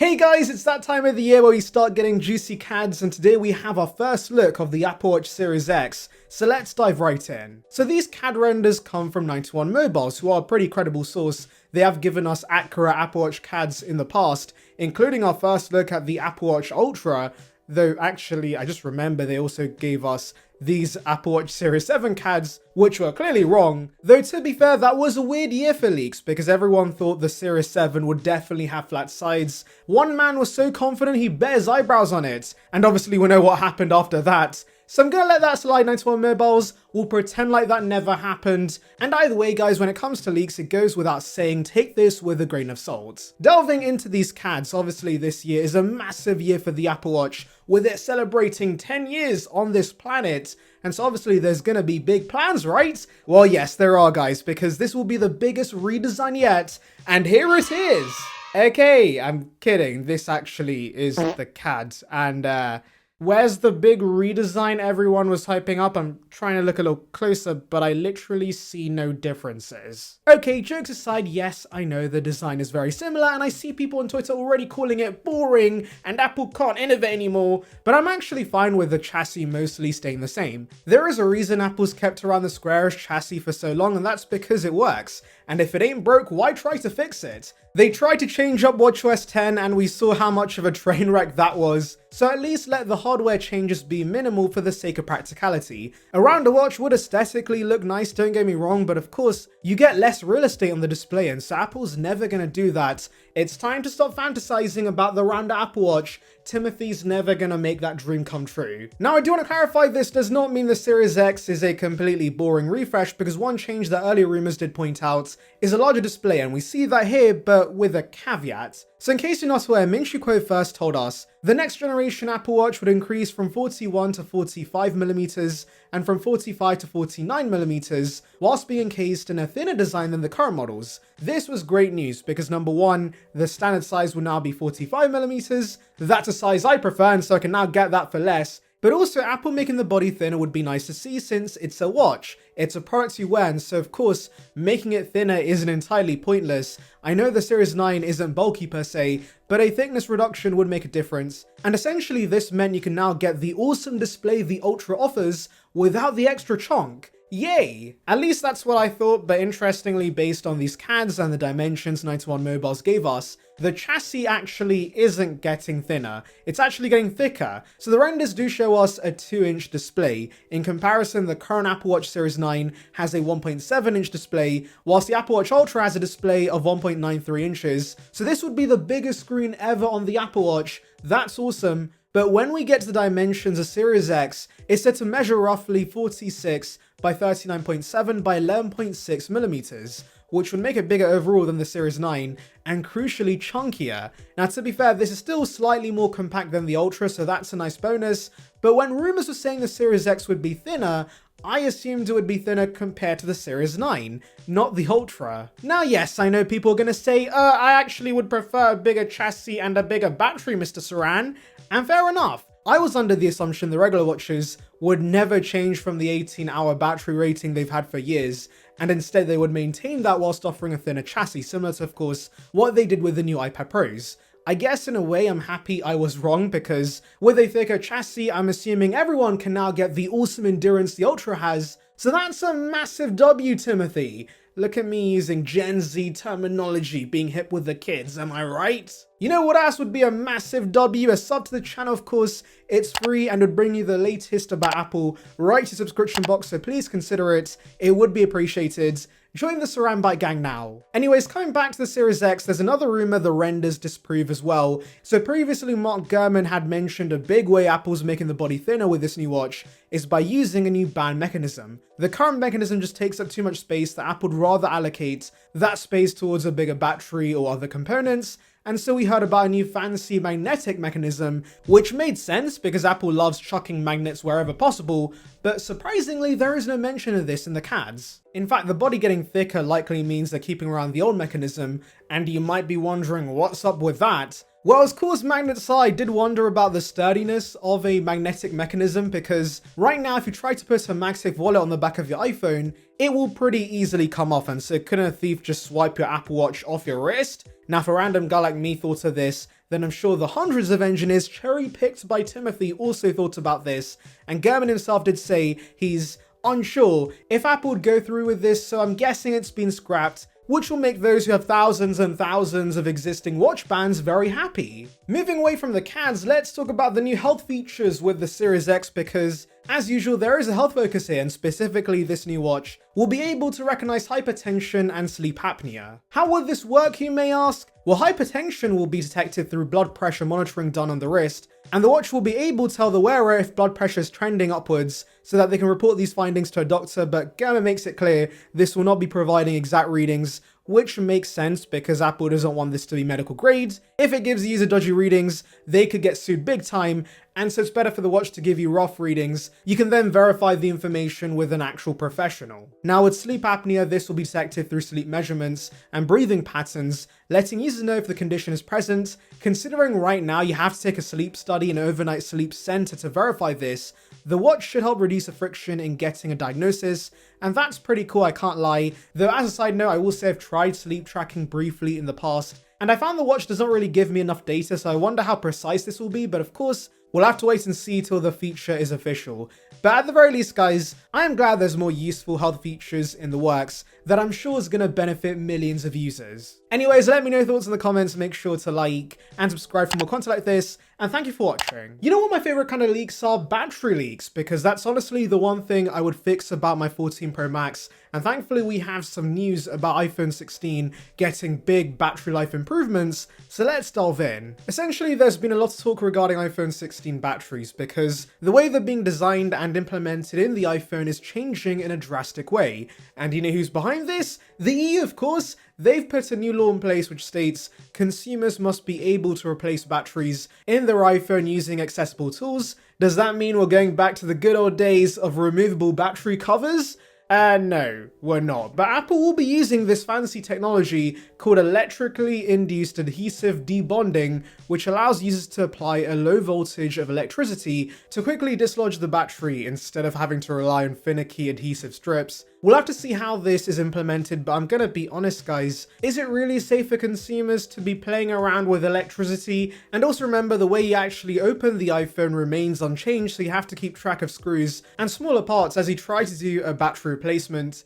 Hey guys, it's that time of the year where we start getting juicy CADs, and today we have our first look of the Apple Watch Series X, so let's dive right in. So these CAD renders come from 91 Mobiles, who are a pretty credible source. They have given us accurate Apple Watch CADs in the past, including our first look at the Apple Watch Ultra, though actually I just remember they also gave us these Apple Watch Series 7 CADs, which were clearly wrong. Though to be fair, that was a weird year for leaks because everyone thought the Series 7 would definitely have flat sides. One man was so confident he bet his eyebrows on it, and obviously we know what happened after that. So I'm gonna let that slide, 91 Mobiles. We'll pretend like that never happened. And either way, guys, when it comes to leaks, it goes without saying, take this with a grain of salt. Delving into these CADs, obviously this year is a massive year for the Apple Watch, with it celebrating 10 years on this planet. And so obviously there's gonna be big plans, right? Well, yes, there are, guys, because this will be the biggest redesign yet. And here it is. Okay, I'm kidding. This actually is the CAD. And where's the big redesign everyone was hyping up? I'm trying to look a little closer, but I literally see no differences. Okay, jokes aside, yes, I know the design is very similar, and I see people on Twitter already calling it boring and Apple can't innovate anymore, but I'm actually fine with the chassis mostly staying the same. There is a reason Apple's kept around the squarish chassis for so long, and that's because it works. And if it ain't broke, why try to fix it? They tried to change up watchOS 10 and we saw how much of a train wreck that was, so at least let the hardware changes be minimal for the sake of practicality. Around the watch would aesthetically look nice, don't get me wrong, but of course, you get less real estate on the display, and so Apple's never gonna do that. It's time to stop fantasizing about the rounder Apple Watch. Timothy's never gonna make that dream come true. Now, I do want to clarify, this does not mean the Series X is a completely boring refresh, because one change that earlier rumors did point out is a larger display, and we see that here, but with a caveat. So in case you're not aware, Minshew Quo first told us the next generation Apple Watch would increase from 41 to 45mm and from 45 to 49mm, whilst being encased in a thinner design than the current models. This was great news because number one, the standard size will now be 45mm. That's a size I prefer, and so I can now get that for less. But also, Apple making the body thinner would be nice to see since it's a watch. It's a product you wear, and so of course, making it thinner isn't entirely pointless. I know the Series 9 isn't bulky per se, but a thickness reduction would make a difference. And essentially this meant you can now get the awesome display the Ultra offers without the extra chunk. Yay! At least that's what I thought, but interestingly, based on these CADs and the dimensions 91 Mobiles gave us, the chassis actually isn't getting thinner, it's actually getting thicker. So the renders do show us a 2-inch display. In comparison, the current Apple Watch Series 9 has a 1.7-inch display, whilst the Apple Watch Ultra has a display of 1.93 inches. So this would be the biggest screen ever on the Apple Watch. That's awesome. But when we get to the dimensions of Series X, it's set to measure roughly 46 by 39.7 by 11.6mm, which would make it bigger overall than the Series 9, and crucially chunkier. Now to be fair, this is still slightly more compact than the Ultra, so that's a nice bonus, but when rumors were saying the Series X would be thinner, I assumed it would be thinner compared to the Series 9, not the Ultra. Now yes, I know people are gonna say, I actually would prefer a bigger chassis and a bigger battery, Mr. Saran, and fair enough. I was under the assumption the regular watches would never change from the 18-hour battery rating they've had for years, and instead they would maintain that whilst offering a thinner chassis, similar to, of course, what they did with the new iPad Pros. I guess in a way I'm happy I was wrong, because with a thicker chassis, I'm assuming everyone can now get the awesome endurance the Ultra has, so that's a massive W, Timothy. Look at me using Gen Z terminology, being hip with the kids, am I right? You know what else would be a massive W? A sub to the channel, of course. It's free and would bring you the latest about Apple right to your subscription box, so please consider it. It would be appreciated. Join the saranbyte gang now. Anyways, coming back to the Series X, there's another rumor the renders disprove as well. So previously, Mark Gurman had mentioned a big way Apple's making the body thinner with this new watch is by using a new band mechanism. The current mechanism just takes up too much space that Apple would rather allocate that space towards a bigger battery or other components. And so we heard about a new fancy magnetic mechanism, which made sense because Apple loves chucking magnets wherever possible, but surprisingly there is no mention of this in the CADs. In fact, the body getting thicker likely means they're keeping around the old mechanism, and you might be wondering what's up with that. Well, of course, magnets I did wonder about the sturdiness of a magnetic mechanism, because right now if you try to put a MagSafe wallet on the back of your iPhone, it will pretty easily come off, and so couldn't a thief just swipe your Apple Watch off your wrist? Now, if a random guy like me thought of this, then I'm sure the hundreds of engineers cherry-picked by Timothy also thought about this, and Gurman himself did say he's unsure if Apple would go through with this, so I'm guessing it's been scrapped, which will make those who have thousands and thousands of existing watch bands very happy. Moving away from the CADs, let's talk about the new health features with the Series X, because as usual, there is a health focus here, and specifically this new watch will be able to recognize hypertension and sleep apnea. How would this work, you may ask? Well, hypertension will be detected through blood pressure monitoring done on the wrist, and the watch will be able to tell the wearer if blood pressure is trending upwards so that they can report these findings to a doctor, but Gurman makes it clear this will not be providing exact readings, which makes sense because Apple doesn't want this to be medical grade. If it gives the user dodgy readings, they could get sued big time, and so it's better for the watch to give you rough readings. You can then verify the information with an actual professional. Now with sleep apnea, this will be detected through sleep measurements and breathing patterns, letting users know if the condition is present. Considering right now you have to take a sleep study in an overnight sleep center to verify this, the watch should help reduce the friction in getting a diagnosis, and that's pretty cool, I can't lie. Though as a side note, I will say I've tried sleep tracking briefly in the past, and I found the watch does not really give me enough data, so I wonder how precise this will be, but of course, we'll have to wait and see till the feature is official. But at the very least, guys, I am glad there's more useful health features in the works that I'm sure is going to benefit millions of users. Anyways, let me know your thoughts in the comments, make sure to like and subscribe for more content like this, and thank you for watching. You know what my favorite kind of leaks are? Battery leaks, because that's honestly the one thing I would fix about my 14 Pro Max, and thankfully we have some news about iPhone 16 getting big battery life improvements, so let's delve in. Essentially, there's been a lot of talk regarding iPhone 16 batteries, because the way they're being designed and implemented in the iPhone is changing in a drastic way, and you know who's behind this? The EU, of course. They've put a new law in place which states consumers must be able to replace batteries in their iPhone using accessible tools. Does that mean we're going back to the good old days of removable battery covers? No, we're not. But Apple will be using this fancy technology called electrically induced adhesive debonding, which allows users to apply a low voltage of electricity to quickly dislodge the battery instead of having to rely on finicky adhesive strips. We'll have to see how this is implemented, but I'm gonna be honest, guys, is it really safe for consumers to be playing around with electricity? And also remember, the way you actually open the iPhone remains unchanged, so you have to keep track of screws and smaller parts as you try to do a battery replacement.